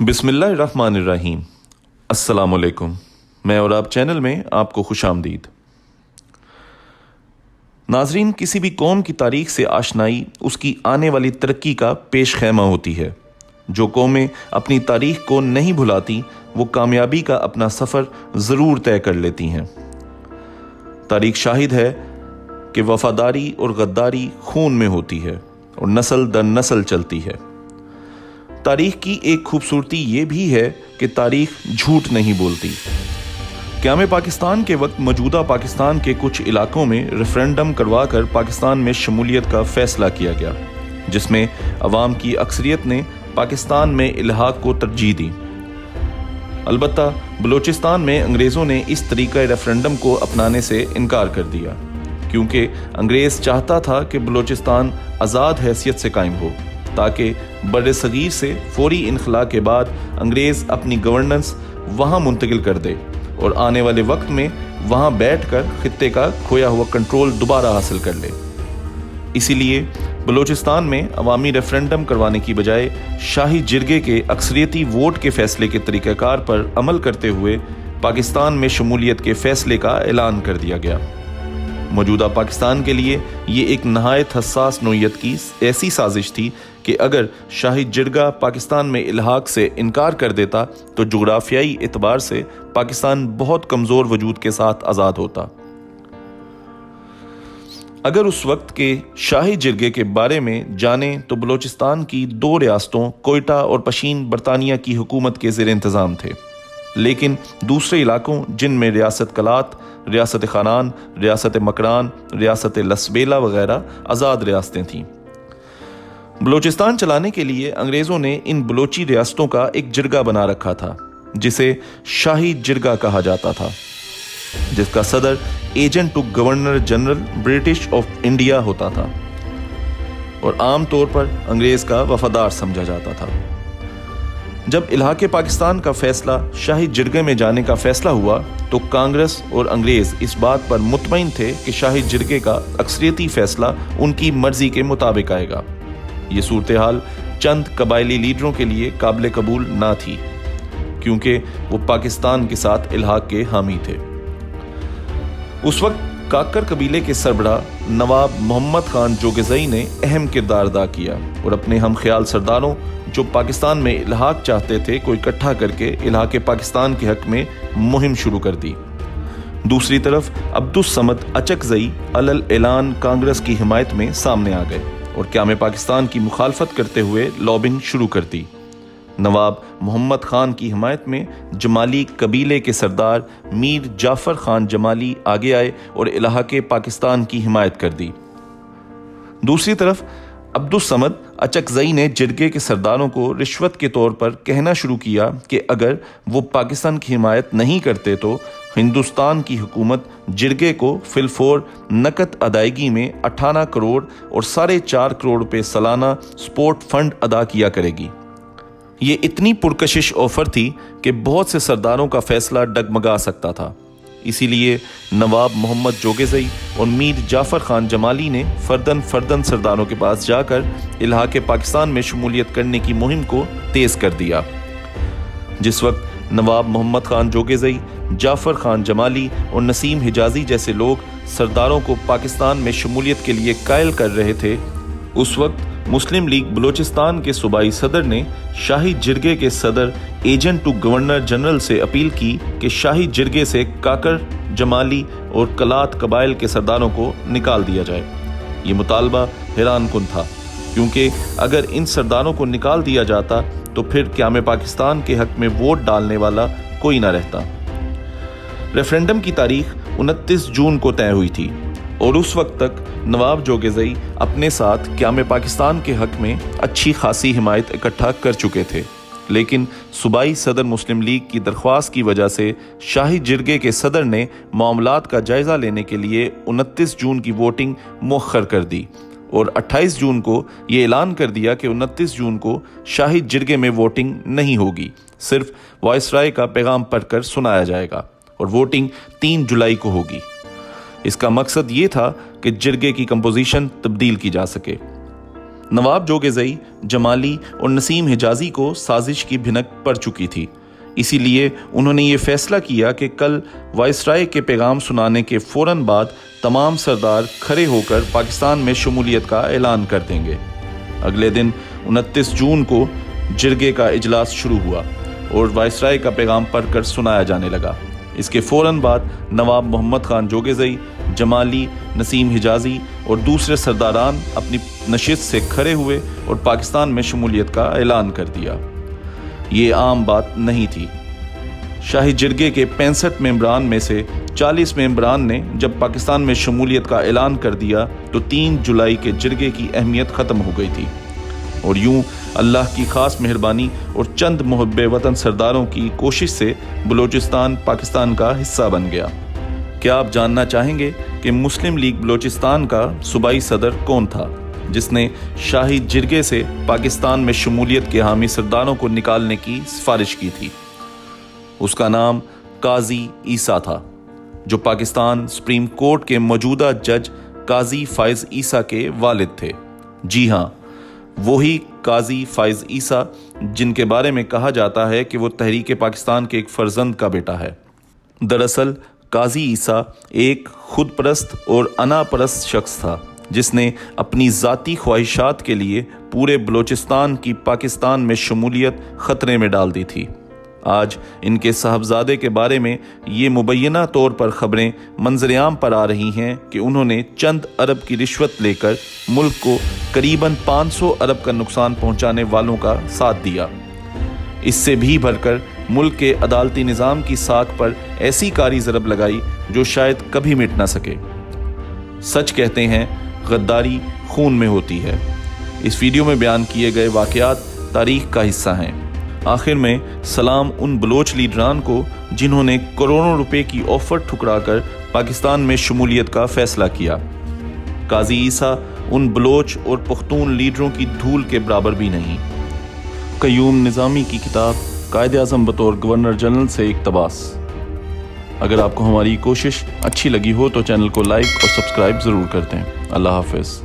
बिस्मिल्लाहिर्रहमानिर्रहीम। अस्सलामुअलैकुम। मैं और आप चैनल में आपको खुश आमदीद। नाजरीन, किसी भी कौम की तारीख से आशनाई उसकी आने वाली तरक्की का पेश खैमा होती है। जो कौमें अपनी तारीख को नहीं भुलाती वो कामयाबी का अपना सफ़र ज़रूर तय कर लेती हैं। तारीख शाहिद है कि वफादारी और गद्दारी खून में होती है और नस्ल दर नस्ल चलती है। तारीख की एक खूबसूरती ये भी है कि तारीख झूठ नहीं बोलती। क़याम पाकिस्तान के वक्त मौजूदा पाकिस्तान के कुछ इलाकों में रेफरेंडम करवाकर पाकिस्तान में शमूलियत का फैसला किया गया, जिसमें अवाम की अक्सरियत ने पाकिस्तान में इल्हाक को तरजीह दी। अलबत्ता बलूचिस्तान में अंग्रेज़ों ने इस तरीक़ा रेफरेंडम को अपनाने से इनकार कर दिया, क्योंकि अंग्रेज़ चाहता था कि बलूचिस्तान आज़ाद हैसियत से कायम हो, ताकि बड़े सगीर से फौरी इनखला के बाद अंग्रेज़ अपनी गवर्नेंस वहाँ मुंतकिल कर दे और आने वाले वक्त में वहाँ बैठकर खित्ते का खोया हुआ कंट्रोल दोबारा हासिल कर ले। इसीलिए बलूचिस्तान में अवामी रेफरेंडम करवाने की बजाय शाही जिरगे के अक्सरियती वोट के फैसले के तरीक़ाकार पर अमल करते हुए पाकिस्तान में शमूलियत के फैसले का ऐलान कर दिया गया। मौजूदा पाकिस्तान के लिए ये एक नहायत हसास नोयत की ऐसी साजिश थी कि अगर शाही जिरगा पाकिस्तान में इल्हाक से इनकार कर देता तो जुग्राफियाई एतबार से पाकिस्तान बहुत कमज़ोर वजूद के साथ आज़ाद होता। अगर उस वक्त के शाही जिरगे के बारे में जाने तो बलूचिस्तान की दो रियासतों कोयटा और पशीन बरतानिया की हुकूमत के ज़ेर इंतज़ाम थे, लेकिन दूसरे इलाकों जिनमें रियासत कलात, रियासत खानान, रियासत मकरान, रियासत लसबेला वगैरह आज़ाद रियासतें थीं। बलूचिस्तान चलाने के लिए अंग्रेज़ों ने इन बलोची रियासतों का एक जिरगा बना रखा था, जिसे शाही जिरगा कहा जाता था, जिसका सदर agent to governor general British of India होता था और आम तौर पर अंग्रेज़ का वफादार समझा जाता था। जब इलाके पाकिस्तान का फैसला शाही जिरगे में जाने का फैसला हुआ तो कांग्रेस और अंग्रेज़ इस बात पर मुतमईन थे कि शाही जिरगे का अक्सरियती फैसला उनकी मर्जी के मुताबिक आएगा। ये सूरत हाल चंद कबायली लीडरों के लिए काबिल कबूल ना थी, क्योंकि वो पाकिस्तान के साथ इल्हाक के हामी थे। उस वक्त काकर कबीले के सरबरा नवाब मोहम्मद खान जोगेज़ई ने अहम किरदार अदा किया और अपने हम ख्याल सरदारों जो पाकिस्तान में इल्हाक चाहते थे को इकट्ठा करके इल्हाके पाकिस्तान के हक में मुहिम शुरू कर दी। दूसरी तरफ अब्दुस समद अचकज़ई अलल ऐलान कांग्रेस की हिमायत में सामने आ गए और क़याम पाकिस्तान की मुखालफत करते हुए लॉबिंग शुरू कर दी। नवाब मोहम्मद खान की हिमायत में जमाली कबीले के सरदार मीर जाफ़र खान जमाली आगे आए और इलाके पाकिस्तान की हिमायत कर दी। दूसरी तरफ अब्दुस समद अचकज़ई ने जिरगे के सरदारों को रिश्वत के तौर पर कहना शुरू किया कि अगर वो पाकिस्तान की हिमायत नहीं करते तो हिंदुस्तान की हुकूमत जिरगे को फिलफोर नकद अदायगी में 18 करोड़ और 4.5 करोड़ रुपए सालाना स्पोर्ट फंड अदा किया करेगी। ये इतनी पुरकशिश ऑफर थी कि बहुत से सरदारों का फैसला डगमगा सकता था। इसीलिए नवाब मोहम्मद जोगेज़ई और मीर जाफ़र खान जमाली ने फर्दन सरदारों के पास जाकर इलाके पाकिस्तान में शमूलियत करने की मुहिम को तेज़ कर दिया। जिस वक्त नवाब मोहम्मद खान जोगेज़ई, जाफ़र खान जमाली और नसीम हिजाजी जैसे लोग सरदारों को पाकिस्तान में शमूलियत के लिए कायल कर रहे थे, उस वक्त मुस्लिम लीग बलूचिस्तान के सूबाई सदर ने शाही जिरगे के सदर एजेंट टू गवर्नर जनरल से अपील की कि शाही जिरगे से काकर, जमाली और कलात कबाइल के सरदारों को निकाल दिया जाए। ये मुतालबा हैरान कुन था, क्योंकि अगर इन सरदारों को निकाल दिया जाता तो फिर क़याम पाकिस्तान के हक में वोट डालने वाला कोई ना रहता। रेफरेंडम की तारीख 29 जून को तय हुई थी और उस वक्त तक नवाब जोगेज़ई अपने साथ क़याम पाकिस्तान के हक में अच्छी खासी हिमायत इकट्ठा कर चुके थे, लेकिन सूबाई सदर मुस्लिम लीग की दरख्वास्त की वजह से शाही जिरगे के सदर ने मामलात का जायज़ा लेने के लिए 29 जून की वोटिंग मुअख्खर कर दी और 28 जून को ये ऐलान कर दिया कि 29 जून को शाही जिरगे में वोटिंग नहीं होगी, सिर्फ वायसराय का पैगाम पढ़कर सुनाया जाएगा और वोटिंग 3 जुलाई को होगी। इसका मकसद ये था कि जिरगे की कंपोजिशन तब्दील की जा सके। नवाब जोगेज़ई, जमाली और नसीम हिजाजी को साजिश की भिनक पड़ चुकी थी। इसीलिए उन्होंने ये फैसला किया कि कल वायसराय के पैगाम सुनाने के फौरन बाद तमाम सरदार खड़े होकर पाकिस्तान में शमूलियत का ऐलान कर देंगे। अगले दिन 29 जून को जिरगे का इजलास शुरू हुआ और वायसराय का पैगाम पढ़कर सुनाया जाने लगा। इसके फौरन बाद नवाब मोहम्मद खान जोगेज़ई, जमाली, नसीम हिजाजी और दूसरे सरदारान अपनी नशिस्त से खड़े हुए और पाकिस्तान में शमूलियत का ऐलान कर दिया। ये आम बात नहीं थी। शाही जिरगे के 65 मेंबरान में से 40 मेंबरान ने जब पाकिस्तान में शमूलियत का ऐलान कर दिया तो 3 जुलाई के जिरगे की अहमियत ख़त्म हो गई थी और यूं अल्लाह की खास मेहरबानी और चंद मुहब्बे वतन सरदारों की कोशिश से बलूचिस्तान पाकिस्तान का हिस्सा बन गया। क्या आप जानना चाहेंगे कि मुस्लिम लीग बलूचिस्तान का सूबाई सदर कौन था जिसने शाही जिरगे से पाकिस्तान में शमूलियत के हामी सरदारों को निकालने की सिफारिश की थी? उसका नाम काजी ईसा था, जो पाकिस्तान सुप्रीम कोर्ट के मौजूदा जज काजी फाइज ईसा के वालिद थे। जी हाँ, वही काजी फाइज ईसा जिनके बारे में कहा जाता है कि वो तहरीक पाकिस्तान के एक फर्जंद का बेटा है। दरअसल काजी ईसा एक खुद परस्त और अना परस्त शख्स था जिसने अपनी ज़ाती ख्वाहिशात के लिए पूरे बलूचिस्तान की पाकिस्तान में शमूलियत ख़तरे में डाल दी थी। आज इनके साहबजादे के बारे में ये मुबैना तौर पर खबरें मंजरेआम पर आ रही हैं कि उन्होंने चंद अरब की रिश्वत लेकर मुल्क को करीबन 500 अरब का नुकसान पहुंचाने वालों का साथ दिया। इससे भी बढ़कर मुल्क के अदालती निज़ाम की साख पर ऐसी कारी ज़रब लगाई जो शायद कभी मिट ना सके। सच कहते हैं, गद्दारी खून में होती है। इस वीडियो में बयान किए गए वाक़यात तारीख का हिस्सा हैं। आखिर में सलाम उन बलोच लीडरान को जिन्होंने करोड़ों रुपए की ऑफर ठुकराकर पाकिस्तान में शमूलियत का फैसला किया। काजी ईसा उन बलोच और पख्तून लीडरों की धूल के बराबर भी नहीं। क़य्यूम निज़ामी की किताब कायदे आज़म बतौर गवर्नर जनरल से इक़्तिबास। अगर आपको हमारी कोशिश अच्छी लगी हो तो चैनल को लाइक और सब्सक्राइब ज़रूर कर दें। अल्लाह हाफ़िज़।